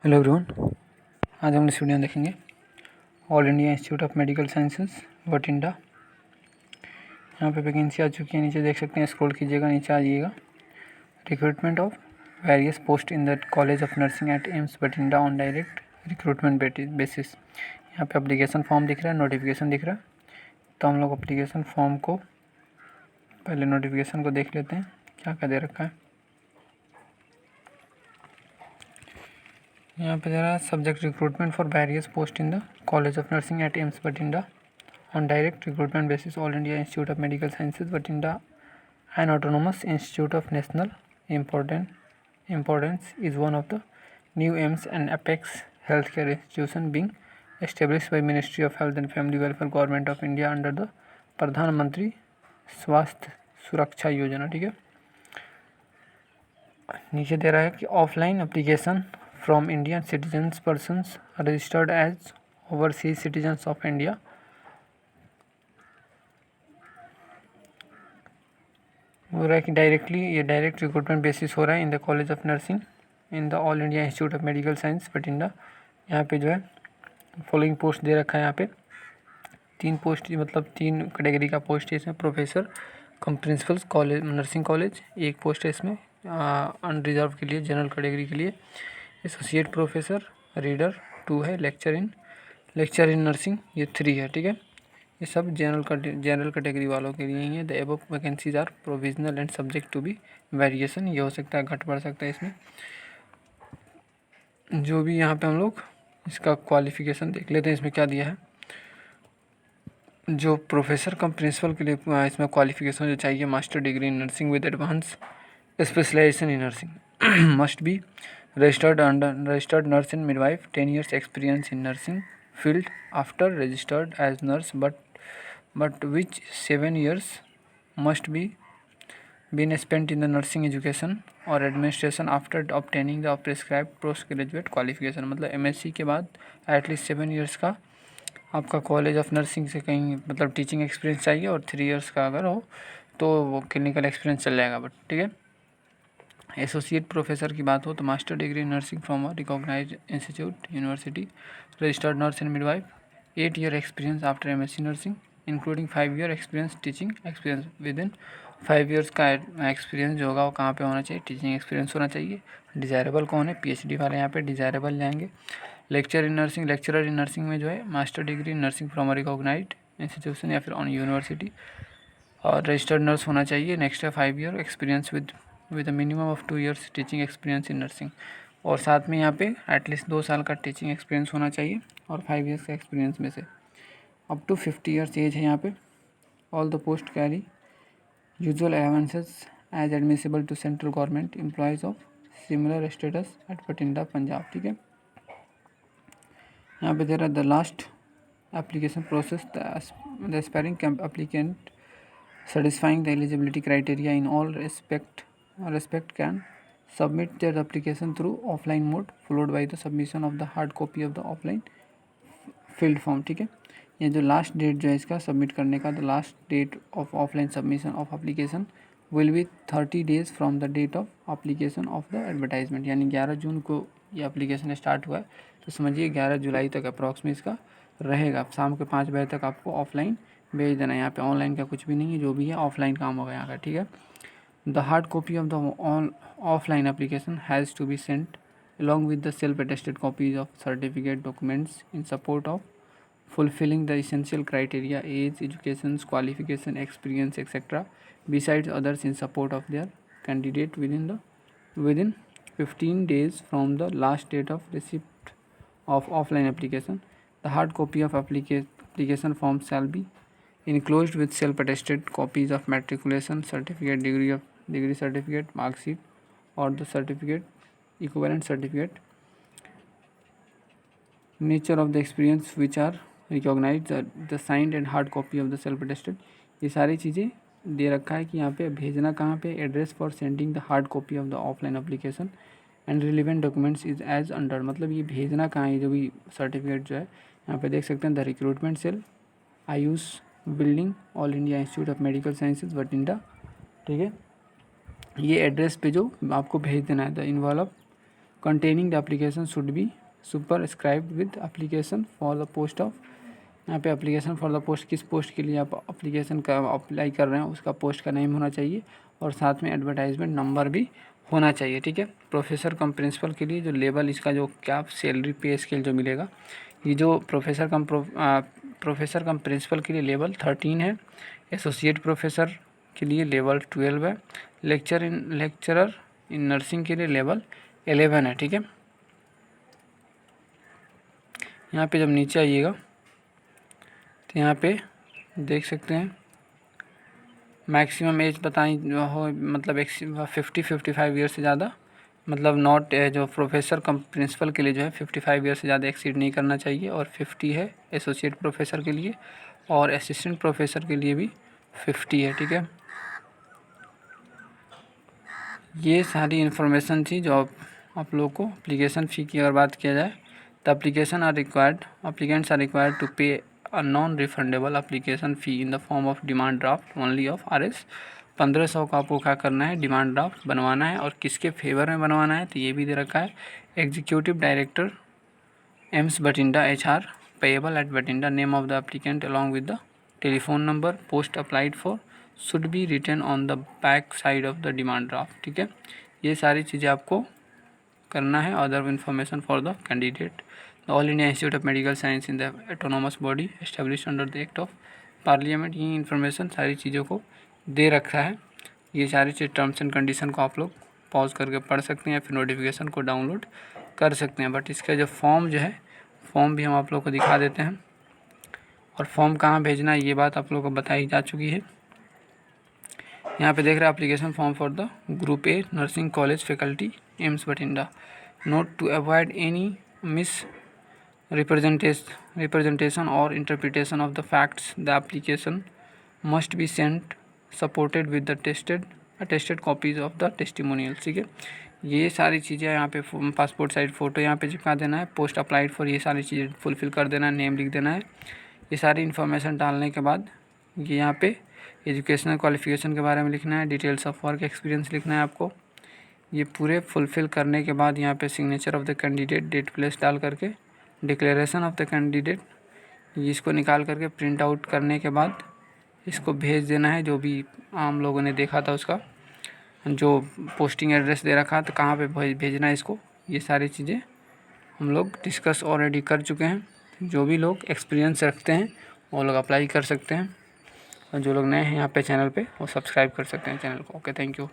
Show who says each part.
Speaker 1: Hello everyone, आज हम इस वीडियो में देखेंगे all India institute of medical sciences Bathinda. यहाँ पे वैकेंसी आ चुकी है, नीचे देख सकते हैं, स्क्रॉल कीजिएगा, नीचे आ जाइएगा। Recruitment of various post in the college of nursing eight AIIMS Bathinda on direct recruitment basis. यहाँ पे अप्लीकेशन फॉर्म दिख रहा है, नोटिफिकेशन दिख रहा है। तो हम लोग अप्लीकेशन फॉर्म को पहले नोटिफिकेशन को देख लेते हैं क्या क्या दे रखा है। यहाँ पे दे रहा है subject recruitment for various post in the college of nursing eight AIIMS Bathinda on direct recruitment basis all India institute of medical sciences Bathinda N autonomous institute of national importance is one of the new aims and apex healthcare institution being established by Ministry of Health and Family Welfare Government of India under the प्रधानमंत्री स्वास्थ्य सुरक्षा योजना। ठीक है, नीचे दे रहा है कि offline application from Indian citizens persons registered as overseas citizens of India हो रहा है कि ये डायरेक्ट रिक्रूटमेंट बेसिस हो रहा है in the college of nursing in the all India institute of medical science Bathinda. यहाँ पे जो है फॉलोइंग पोस्ट दे रखा है। यहाँ पे 3 पोस्ट, मतलब 3 कैटेगरी का पोस्ट है इसमें। Professor cum principals college nursing college 1 post है इसमें अनरिजर्व के लिए, जनरल कैटेगरी के लिए। एसोसिएट प्रोफेसर रीडर 2 है। लेक्चर इन नर्सिंग ये 3 है। ठीक है, ये सब जनरल कैटेगरी वालों के लिए ही है। The above vacancies are provisional and subject to be variation. ये हो सकता है, घट बढ़ सकता है इसमें। जो भी यहाँ पे हम लोग इसका क्वालिफिकेशन देख लेते हैं, इसमें क्या दिया है। जो प्रोफेसर कम प्रिंसिपल के लिए इसमें क्वालिफिकेशन जो चाहिए, master degree in nursing with advance specialisation in nursing must be registered nurse in midwife 10 years experience in nursing field after registered as nurse but which 7 years must be been spent in the nursing education or administration after obtaining the prescribed postgraduate qualification। मतलब MSc के बाद at least 7 years का आपका college of nursing से कहीं मतलब teaching experience चाहिए, और 3 years का अगर हो तो वो क्लिनिकल एक्सपीरियंस चल जाएगा। बट ठीक है, एसोसिएट प्रोफेसर की बात हो तो master degree in nursing from a recognised institute university, registered nurse in midwife, 8 year experience after MSc nursing including 5 year experience teaching experience within 5 years का experience जो होगा वो कहाँ पे होना चाहिए, टीचिंग एक्सपीरियंस होना चाहिए। डिज़ायरेबल कौन है, PhD वाले यहाँ पे डिज़ायरेबल जाएंगे। लेक्चरर इन नर्सिंग में जो है master degree in nursing from a recognised institution या फिर ऑन यूनिवर्सिटी, और रजिस्टर्ड नर्स होना चाहिए। नेक्स्ट है 5 year experience with a minimum of 2 years teaching experience in nursing, और साथ में यहाँ पे एटलीस्ट 2 साल का टीचिंग एक्सपीरियंस होना चाहिए, और 5 years का एक्सपीरियंस में से अप टू 50 years एज है यहाँ पे। All the post carry usual allowances as admissible to central government employees of similar status at Bathinda Punjab. ठीक है, यहाँ पे दे रहा the last application process the aspiring applicant satisfying the eligibility criteria in all respect can submit their application through offline mode followed by the submission of the hard copy of the offline filled form। ठीक है, ये जो last date जो है इसका submit करने का, the last date of offline submission of application will be 30 days from the date of application of the advertisement. यानी 11 जून को ये एप्लीकेशन स्टार्ट हुआ है, तो समझिए 11 जुलाई तक अप्रॉक्स में इसका रहेगा। शाम के 5 बजे तक आपको ऑफलाइन भेज देना। यहाँ पे ऑनलाइन का कुछ भी नहीं है, जो भी है ऑफलाइन काम होगा यहाँ का। ठीक है, the hard copy of the offline application has to be sent along with the self-attested copies of certificate documents in support of fulfilling the essential criteria, age, education, qualification, experience, etc. besides others in support of their candidate within 15 days from the last date of receipt of offline application. The hard copy of application form shall be enclosed with self-attested copies of matriculation certificate, degree certificate, mark sheet, or the certificate equivalent certificate, nature of the experience which are recognized, the signed and hard copy of the self-attested। ये सारी चीज़ें दे रखा है कि यहाँ पे भेजना कहाँ पे, address for sending the hard copy of the offline application and relevant documents is as under. मतलब ये भेजना कहाँ है, जो भी सर्टिफिकेट जो है यहाँ पे देख सकते हैं, the recruitment cell, Ayush building, all India institute of medical sciences Bathinda. ठीक है, ये एड्रेस पे जो आपको भेज देना है, the envelope containing the application should be superscribed with application for the post of, यहाँ पे एप्लीकेशन फॉर द पोस्ट, किस पोस्ट के लिए आप एप्लीकेशन का अप्लाई कर रहे हैं उसका पोस्ट का नेम होना चाहिए और साथ में एडवर्टाइजमेंट नंबर भी होना चाहिए, ठीक है। प्रोफेसर कम प्रिंसिपल के लिए जो लेवल इसका जो क्या सैलरी पे स्केल जो मिलेगा, ये जो प्रोफेसर कम प्रिंसिपल के लिए लेवल 13 है, एसोसिएट प्रोफेसर के लिए लेवल 12 है, लेक्चरर इन नर्सिंग के लिए लेवल 11 है, ठीक है। यहाँ पे जब नीचे आइएगा तो यहाँ पे देख सकते हैं मैक्सिमम एज बताई हो, मतलब 55 ईयर से ज़्यादा, मतलब नॉट जो प्रोफेसर कम प्रिंसिपल के लिए जो है 55 ईयर से ज़्यादा एक्सीड नहीं करना चाहिए, और 50 है एसोसिएट प्रोफेसर के लिए, और असिस्टेंट प्रोफेसर के लिए भी 50 है, ठीक है। ये सारी इन्फॉर्मेशन थी जो आप लोगों को एप्लीकेशन फ़ी की अगर बात किया जाए तो एप्लीकेंट्स आर रिक्वायर्ड टू पे a non refundable application fee in the form of demand draft only of RS 1500 का आपको क्या करना है, डिमांड ड्राफ्ट बनवाना है, और किसके फेवर में बनवाना है तो ये भी दे रखा है, executive director AIIMS Bathinda HR payable at Bathinda, name of the applicant along with the telephone number, post applied for should be written on the back side of the demand draft, ठीक है। ये सारी चीज़ें आपको करना है। Other information for the candidate, the all India institute of medical science in the autonomous body establish under the act of parliament, ये इन्फॉर्मेशन सारी चीज़ों को दे रखा है। ये सारी चीज़ टर्म्स एंड कंडीशन को आप लोग पॉज करके पढ़ सकते हैं या फिर नोटिफिकेशन को डाउनलोड कर सकते हैं। बट इसका जो फॉर्म जो है, फॉर्म भी हम आप लोग को दिखा देते हैं, और फॉर्म कहाँ भेजना है ये बात आप लोग को बताई जा चुकी है। यहाँ पे देख रहे हैं application form for the group A nursing college faculty AIIMS Bathinda, note to avoid any mis representation or interpretation of the facts, the application must be sent supported with the attested copies of the testimonials, ठीक है। ये सारी चीज़ें यहाँ पे passport size photo यहाँ पे चिपका देना है, पोस्ट अप्लाइड फॉर ये सारी चीज़ें फुलफ़िल कर देना है, नेम लिख देना है। ये सारी इन्फॉर्मेशन डालने के बाद ये यहाँ पे एजुकेशनल क्वालिफिकेशन के बारे में लिखना है, डिटेल्स ऑफ वर्क एक्सपीरियंस लिखना है आपको। ये पूरे फुलफ़िल करने के बाद यहाँ पे signature of the candidate, date place डाल करके डिक्लेरेशन ऑफ द कैंडिडेट, इसको निकाल करके प्रिंट आउट करने के बाद इसको भेज देना है। जो भी आम लोगों ने देखा था उसका जो पोस्टिंग एड्रेस दे रखा तो कहाँ पे भेजना है इसको, ये सारी चीज़ें हम लोग डिस्कस ऑलरेडी कर चुके हैं। जो भी लोग एक्सपीरियंस रखते हैं वो लोग अप्लाई कर सकते हैं, और जो लोग नए हैं यहाँ पे चैनल पे वो सब्सक्राइब कर सकते हैं चैनल को। Okay, thank you.